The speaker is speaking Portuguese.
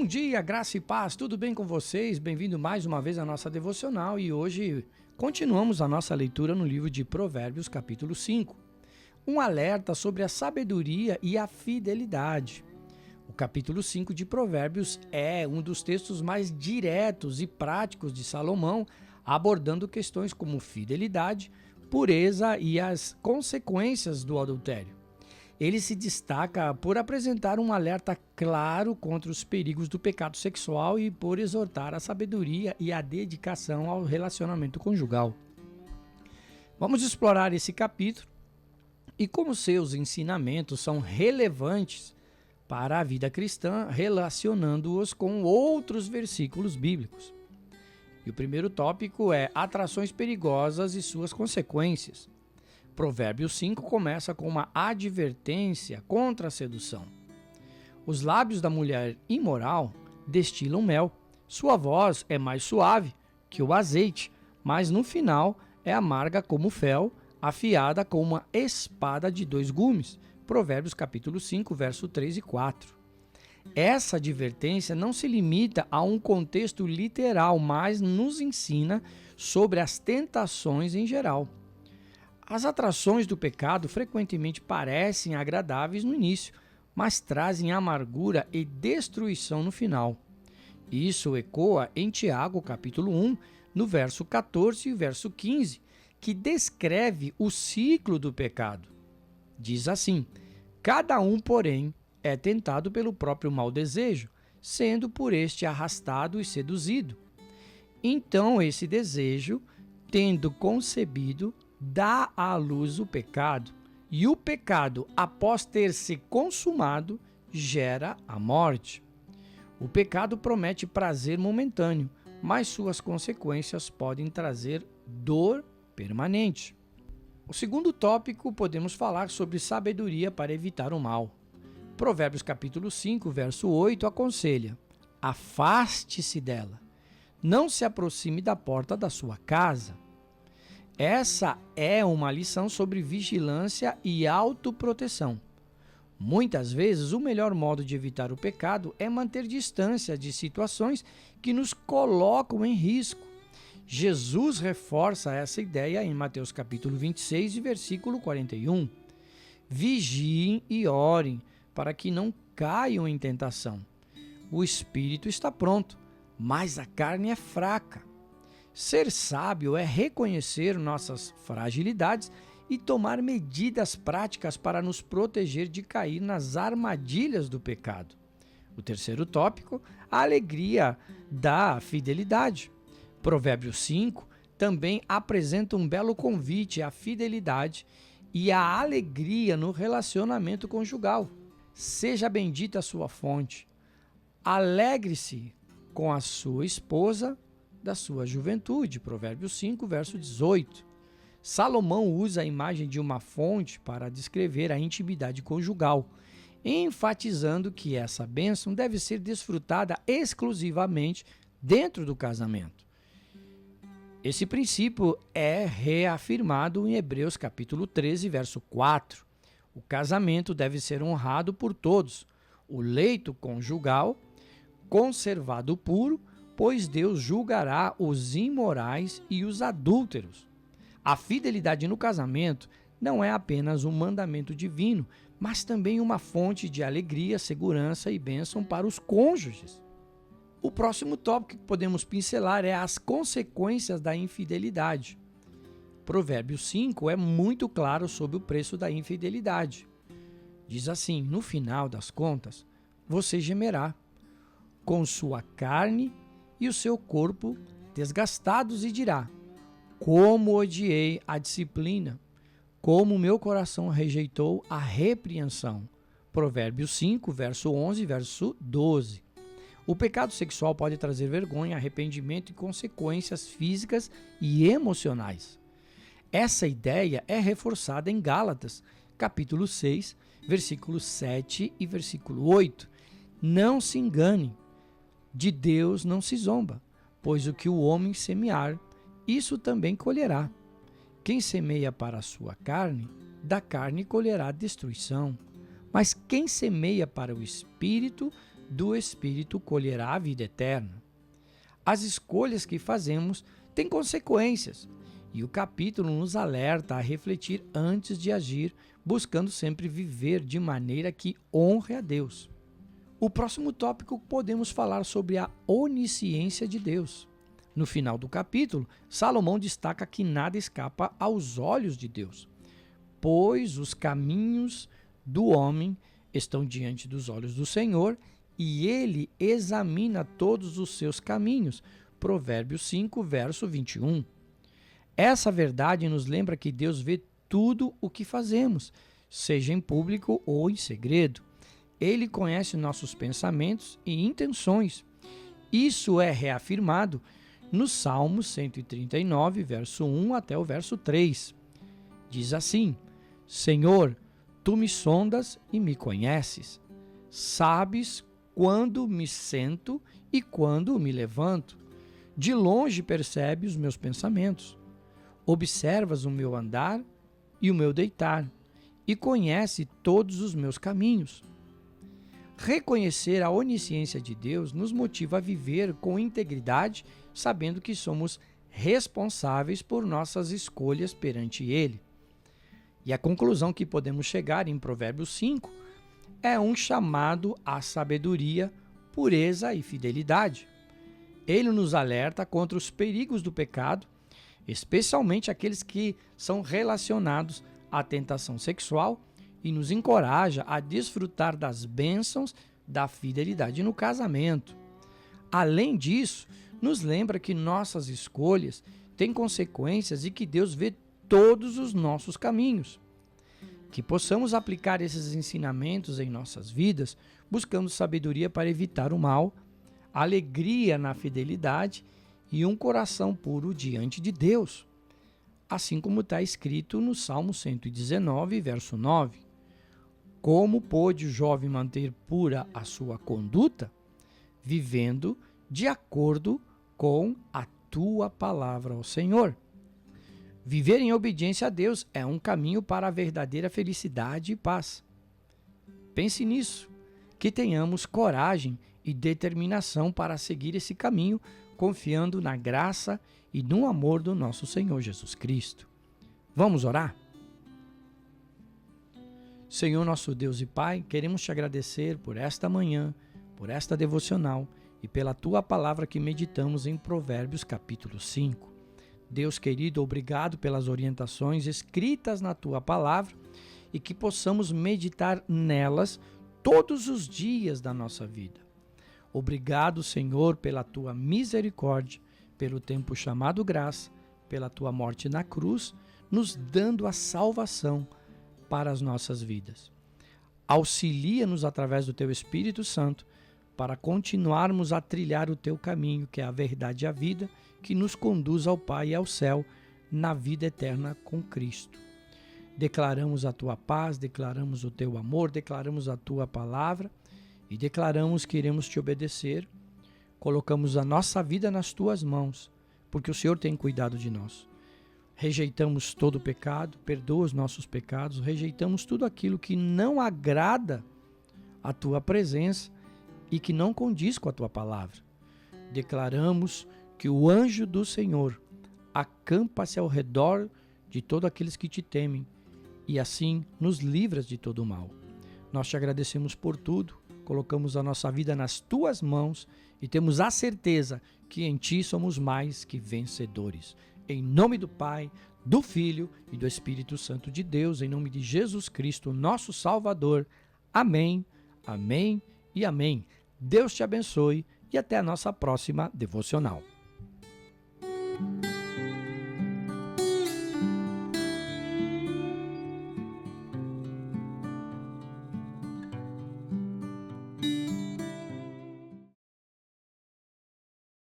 Bom dia, graça e paz, tudo bem com vocês? Bem-vindo mais uma vez à nossa devocional e hoje continuamos a nossa leitura no livro de Provérbios, capítulo 5. Um alerta sobre a sabedoria e a fidelidade. O capítulo 5 de Provérbios é um dos textos mais diretos e práticos de Salomão, abordando questões como fidelidade, pureza e as consequências do adultério. Ele se destaca por apresentar um alerta claro contra os perigos do pecado sexual e por exortar a sabedoria e a dedicação ao relacionamento conjugal. Vamos explorar esse capítulo e como seus ensinamentos são relevantes para a vida cristã, relacionando-os com outros versículos bíblicos. E o primeiro tópico é atrações perigosas e suas consequências. Provérbios 5 começa com uma advertência contra a sedução. Os lábios da mulher imoral destilam mel. Sua voz é mais suave que o azeite, mas no final é amarga como fel, afiada como uma espada de dois gumes. Provérbios capítulo 5, verso 3 e 4. Essa advertência não se limita a um contexto literal, mas nos ensina sobre as tentações em geral. As atrações do pecado frequentemente parecem agradáveis no início, mas trazem amargura e destruição no final. Isso ecoa em Tiago, capítulo 1, no verso 14 e verso 15, que descreve o ciclo do pecado. Diz assim: cada um, porém, é tentado pelo próprio mau desejo, sendo por este arrastado e seduzido. Então esse desejo, tendo concebido, dá à luz o pecado, e o pecado, após ter se consumado, gera a morte. O pecado promete prazer momentâneo, mas suas consequências podem trazer dor permanente. O segundo tópico, podemos falar sobre sabedoria para evitar o mal. Provérbios capítulo 5, verso 8 aconselha: afaste-se dela, não se aproxime da porta da sua casa. Essa é uma lição sobre vigilância e autoproteção. Muitas vezes, o melhor modo de evitar o pecado é manter distância de situações que nos colocam em risco. Jesus reforça essa ideia em Mateus capítulo 26, versículo 41. Vigiem e orem para que não caiam em tentação. O espírito está pronto, mas a carne é fraca. Ser sábio é reconhecer nossas fragilidades e tomar medidas práticas para nos proteger de cair nas armadilhas do pecado. O terceiro tópico, a alegria da fidelidade. Provérbios 5 também apresenta um belo convite à fidelidade e à alegria no relacionamento conjugal. Seja bendita a sua fonte. Alegre-se com a sua esposa da sua juventude. Provérbios 5, verso 18. Salomão usa a imagem de uma fonte para descrever a intimidade conjugal, enfatizando que essa bênção deve ser desfrutada exclusivamente dentro do casamento. Esse princípio é reafirmado em Hebreus capítulo 13, verso 4. O casamento deve ser honrado por todos, o leito conjugal conservado puro, pois Deus julgará os imorais e os adúlteros. A fidelidade no casamento não é apenas um mandamento divino, mas também uma fonte de alegria, segurança e bênção para os cônjuges. O próximo tópico que podemos pincelar é as consequências da infidelidade. Provérbios 5 é muito claro sobre o preço da infidelidade. Diz assim: no final das contas, você gemerá com sua carne e o seu corpo desgastados e dirá: como odiei a disciplina, como meu coração rejeitou a repreensão. Provérbios 5, verso 11 e verso 12. O pecado sexual pode trazer vergonha, arrependimento e consequências físicas e emocionais. Essa ideia é reforçada em Gálatas, capítulo 6, versículo 7 e versículo 8. Não se engane, de Deus não se zomba, pois o que o homem semear, isso também colherá. Quem semeia para a sua carne, da carne colherá destruição. Mas quem semeia para o Espírito, do Espírito colherá a vida eterna. As escolhas que fazemos têm consequências, e o capítulo nos alerta a refletir antes de agir, buscando sempre viver de maneira que honre a Deus. O próximo tópico podemos falar sobre a onisciência de Deus. No final do capítulo, Salomão destaca que nada escapa aos olhos de Deus, pois os caminhos do homem estão diante dos olhos do Senhor e ele examina todos os seus caminhos. Provérbios 5, verso 21. Essa verdade nos lembra que Deus vê tudo o que fazemos, seja em público ou em segredo. Ele conhece nossos pensamentos e intenções. Isso é reafirmado no Salmo 139, verso 1 até o verso 3. Diz assim: Senhor, tu me sondas e me conheces. Sabes quando me sento e quando me levanto. De longe percebes os meus pensamentos. Observas o meu andar e o meu deitar, e conhece todos os meus caminhos. Reconhecer a onisciência de Deus nos motiva a viver com integridade, sabendo que somos responsáveis por nossas escolhas perante Ele. E a conclusão que podemos chegar em Provérbios 5 é um chamado à sabedoria, pureza e fidelidade. Ele nos alerta contra os perigos do pecado, especialmente aqueles que são relacionados à tentação sexual, e nos encoraja a desfrutar das bênçãos da fidelidade no casamento. Além disso, nos lembra que nossas escolhas têm consequências e que Deus vê todos os nossos caminhos. Que possamos aplicar esses ensinamentos em nossas vidas, buscando sabedoria para evitar o mal, alegria na fidelidade e um coração puro diante de Deus. Assim como está escrito no Salmo 119, verso 9. Como pôde o jovem manter pura a sua conduta? Vivendo de acordo com a tua palavra, ó Senhor. Viver em obediência a Deus é um caminho para a verdadeira felicidade e paz. Pense nisso, que tenhamos coragem e determinação para seguir esse caminho, confiando na graça e no amor do nosso Senhor Jesus Cristo. Vamos orar? Senhor nosso Deus e Pai, queremos te agradecer por esta manhã, por esta devocional e pela tua palavra que meditamos em Provérbios capítulo 5. Deus querido, obrigado pelas orientações escritas na tua palavra e que possamos meditar nelas todos os dias da nossa vida. Obrigado, Senhor, pela tua misericórdia, pelo tempo chamado graça, pela tua morte na cruz, nos dando a salvação para as nossas vidas. Auxilia-nos através do teu Espírito Santo para continuarmos a trilhar o teu caminho, que é a verdade e a vida, que nos conduz ao Pai e ao céu na vida eterna com Cristo. Declaramos a tua paz, declaramos o teu amor, declaramos a tua palavra e declaramos que iremos te obedecer. Colocamos a nossa vida nas tuas mãos, porque o Senhor tem cuidado de nós. Rejeitamos todo o pecado, perdoa os nossos pecados, rejeitamos tudo aquilo que não agrada a tua presença e que não condiz com a tua palavra. Declaramos que o anjo do Senhor acampa-se ao redor de todos aqueles que te temem e assim nos livras de todo o mal. Nós te agradecemos por tudo, colocamos a nossa vida nas tuas mãos e temos a certeza que em ti somos mais que vencedores. Em nome do Pai, do Filho e do Espírito Santo de Deus, em nome de Jesus Cristo, nosso Salvador. Amém, amém e amém. Deus te abençoe e até a nossa próxima devocional.